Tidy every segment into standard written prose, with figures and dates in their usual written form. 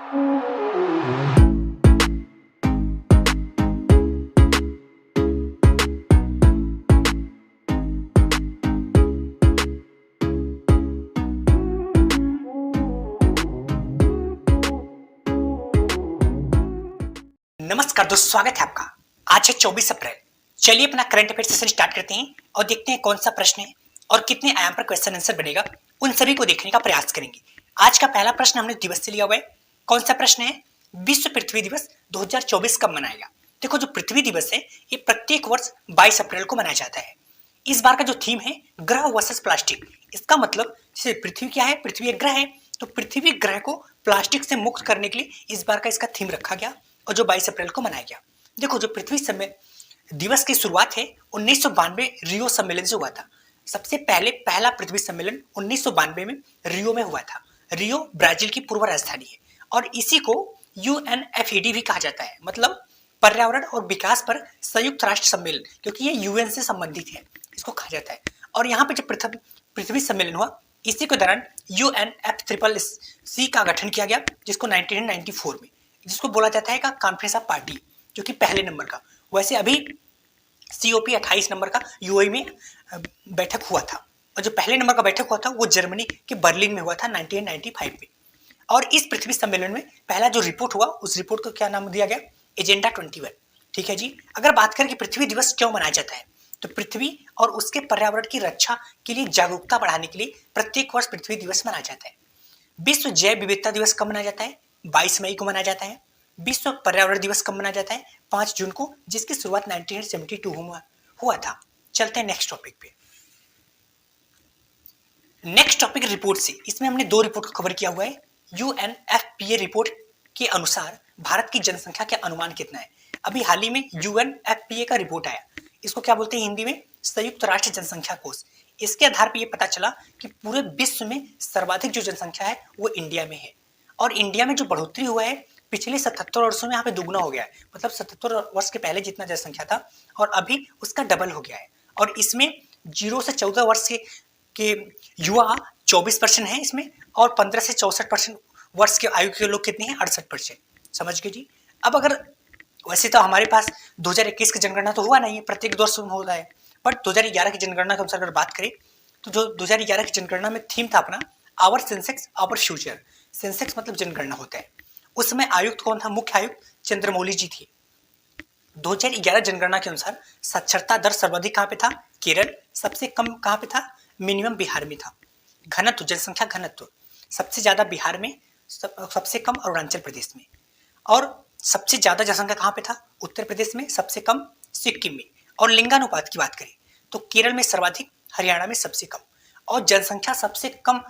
नमस्कार दोस्तों, स्वागत है आपका। आज है 24 अप्रैल। चलिए अपना करंट अफेयर सेशन स्टार्ट करते हैं और देखते हैं कौन सा प्रश्न है और कितने आयाम पर क्वेश्चन आंसर बनेगा, उन सभी को देखने का प्रयास करेंगे। आज का पहला प्रश्न हमने दिवस से लिया हुआ है। कौन सा प्रश्न है? विश्व पृथ्वी दिवस 2024 कब मनाएगा? देखो, जो पृथ्वी दिवस है ये प्रत्येक वर्ष 22 अप्रैल को मनाया जाता है। इस बार का जो थीम है ग्रह वर्सेस प्लास्टिक। इसका मतलब जैसे पृथ्वी क्या है, पृथ्वी एक ग्रह है, तो पृथ्वी ग्रह को प्लास्टिक से मुक्त करने के लिए इस बार का इसका थीम रखा गया और जो 22 अप्रैल को मनाया गया। देखो, जो पृथ्वी दिवस की शुरुआत है 1992 रियो सम्मेलन से हुआ था। सबसे पहला पृथ्वी सम्मेलन 1992 में रियो में हुआ था। रियो ब्राजील की पूर्व राजधानी है और इसी को UNFED भी कहा जाता है, मतलब पर्यावरण और विकास पर संयुक्त राष्ट्र सम्मेलन, क्योंकि ये UN से संबंधित है, इसको कहा जाता है। और यहाँ पे जब पृथ्वी सम्मेलन हुआ, इसी के दौरान UNFCCC का गठन किया गया, जिसको 1994 में, जिसको बोला जाता है का कॉन्फ्रेंस ऑफ पार्टी, जो कि पहले नंबर का। वैसे अभी COP 28 नंबर का UAE में बैठक हुआ था, और जो पहले नंबर का बैठक हुआ था वो जर्मनी के बर्लिन में हुआ था 1995 में। और इस पृथ्वी सम्मेलन में पहला जो रिपोर्ट हुआ, उस रिपोर्ट को क्या नाम दिया गया? एजेंडा 21। ठीक है जी। अगर बात करें कि पृथ्वी दिवस क्यों मनाया जाता है, तो पृथ्वी और उसके पर्यावरण की रक्षा के लिए जागरूकता बढ़ाने के लिए प्रत्येक वर्ष पृथ्वी दिवस मनाया जाता है। विश्व जैव विविधता दिवस कब मनाया जाता है? 22 मई को मनाया जाता है। विश्व पर्यावरण दिवस कब मनाया जाता है? 5 जून को, जिसकी शुरुआत 1972 में हुआ था। चलते हैं नेक्स्ट टॉपिक पे। नेक्स्ट टॉपिक रिपोर्ट से, इसमें हमने 2 रिपोर्ट को कवर किया हुआ है। UNFPA रिपोर्ट के अनुसार भारत की जनसंख्या का अनुमान कितना है? अभी हाल ही में UNFPA का रिपोर्ट आया, इसको क्या बोलते हैं हिंदी में? संयुक्त राष्ट्र जनसंख्या कोष। इसके आधार पर यह पता चला कि पूरे विश्व में सर्वाधिक जो जनसंख्या है वो इंडिया में है। और इंडिया में जो बढ़ोतरी हुआ है पिछले 77 वर्षों में, यहाँ पे दुगना हो गया है। मतलब 77 वर्ष के पहले जितना जनसंख्या था और अभी उसका डबल हो गया है। और इसमें 0 से 14 वर्ष के युवा 24% है इसमें, और 15 से 64% वर्ष के आयु के लोग कितने हैं? 68%। समझ गए जी। अब अगर वैसे तो हमारे पास 2021 की जनगणना तो हुआ नहीं है, प्रत्येक 2 वर्ष में होता है, बट 2011 की जनगणना के अनुसार अगर बात करें तो जो 2011 की जनगणना में थीम था अपना, our census our future. Census मतलब जनगणना होता है। उसमें आयुक्त कौन था? मुख्य आयुक्त चंद्रमौली जी थे। 2011 जनगणना के अनुसार साक्षरता दर सर्वाधिक कहाँ पे था? केरल। सबसे कम कहाँ पे था? मिनिमम बिहार में था। घनत्व, जनसंख्या घनत्व सबसे ज्यादा बिहार में, सबसे कम अरुणाचल प्रदेश में। और सबसे ज्यादा जनसंख्या कहाँ पे था? उत्तर प्रदेश में। सबसे कम सिक्किम में। और लिंगानुपात की बात करें तो केरल में सर्वाधिक, हरियाणा में सबसे कम। और जनसंख्या सबसे कम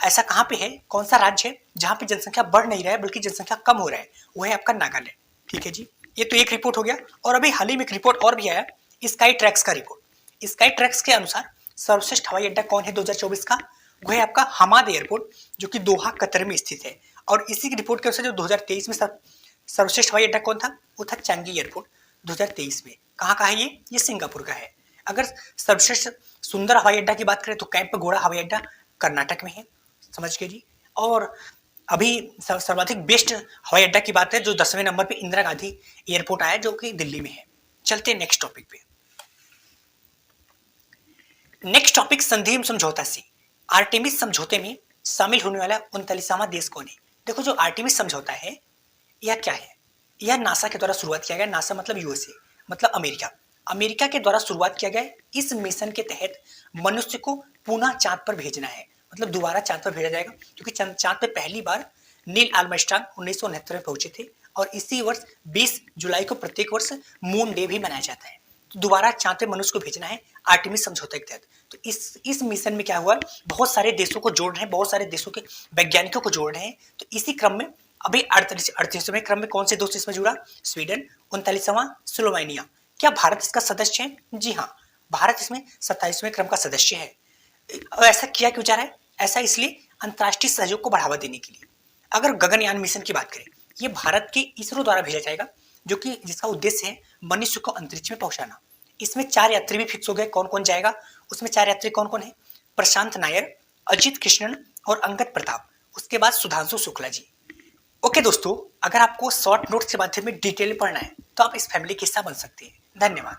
ऐसा कहाँ पे है, कौन सा राज्य है जहाँ पे जनसंख्या बढ़ नहीं रहा है बल्कि जनसंख्या कम हो रहा है? वो है आपका नागालैंड। ठीक है जी। ये तो एक रिपोर्ट हो गया। और अभी हाल ही में एक रिपोर्ट और भी आया, स्काई ट्रैक्स का रिपोर्ट। स्काई ट्रैक्स के अनुसार सर्वश्रेष्ठ हवाई अड्डा कौन है 2024 का? वो है आपका हमाद एयरपोर्ट, जो कि दोहा कतर में स्थित है। और इसी की रिपोर्ट के अनुसार जो 2023 में सर्वश्रेष्ठ हवाई अड्डा कौन था? वो था चांगी एयरपोर्ट 2023 में। कहाँ का है ये सिंगापुर का है। अगर सर्वश्रेष्ठ सुंदर हवाई अड्डा की बात करें तो कैंपगोड़ा हवाई अड्डा कर्नाटक में है। समझ गए जी। और अभी सर्वाधिक बेस्ट हवाई अड्डा की बात है, जो 10वें नंबर पे इंदिरा गांधी एयरपोर्ट आया, जो कि दिल्ली में है। चलते हैं नेक्स्ट टॉपिक पे। नेक्स्ट टॉपिक संधि एवं समझौता से। आर्टेमिस समझौते में शामिल होने वाला 39वां देश कौन है? देखो, जो आर्टेमिस समझौता है यह क्या है? यह नासा के द्वारा शुरुआत किया गया। नासा मतलब USA, मतलब अमेरिका के द्वारा शुरुआत किया गया। इस मिशन के तहत मनुष्य को पुनः चांद पर भेजना है, मतलब दोबारा चांद पर भेजा जाएगा, क्योंकि चांद पे पहली बार नील आर्मस्ट्रांग 1969 में पहुंचे थे। और इसी वर्ष 20 जुलाई को प्रत्येक वर्ष मून डे भी मनाया जाता है। तो दोबारा चांद पे मनुष्य को भेजना है आर्टेमिस समझौते के तहत। तो इस मिशन में क्या हुआ, बहुत सारे देशों को जोड़ रहे हैं, बहुत सारे देशों के वैज्ञानिकों को जोड़ रहे हैं। तो इसी क्रम में अभी 38वें क्रम में कौन से देश इसमें जुड़ा? स्वीडन। 39वां स्लोवेनिया। क्या भारत इसका सदस्य है? जी हाँ, भारत इसमें 27वें क्रम का सदस्य है। ऐसा किया क्यों जा रहा है? ऐसा इसलिए अंतर्राष्ट्रीय सहयोग को बढ़ावा देने के लिए। अगर गगनयान मिशन की बात करें, ये भारत के इसरो द्वारा भेजा जाएगा, जो कि जिसका उद्देश्य है मनुष्य को अंतरिक्ष में पहुंचाना। इसमें 4 यात्री भी फिक्स हो गए। कौन कौन जाएगा उसमें? 4 यात्री कौन कौन है? प्रशांत नायर, अजित कृष्णन और अंगद प्रताप। उसके बाद सुधांशु शुक्ला जी। ओके दोस्तों, अगर आपको शॉर्ट नोट्स के माध्यम में डिटेल में पढ़ना है तो आप इस फैमिली के हिस्सा बन सकते हैं। धन्यवाद।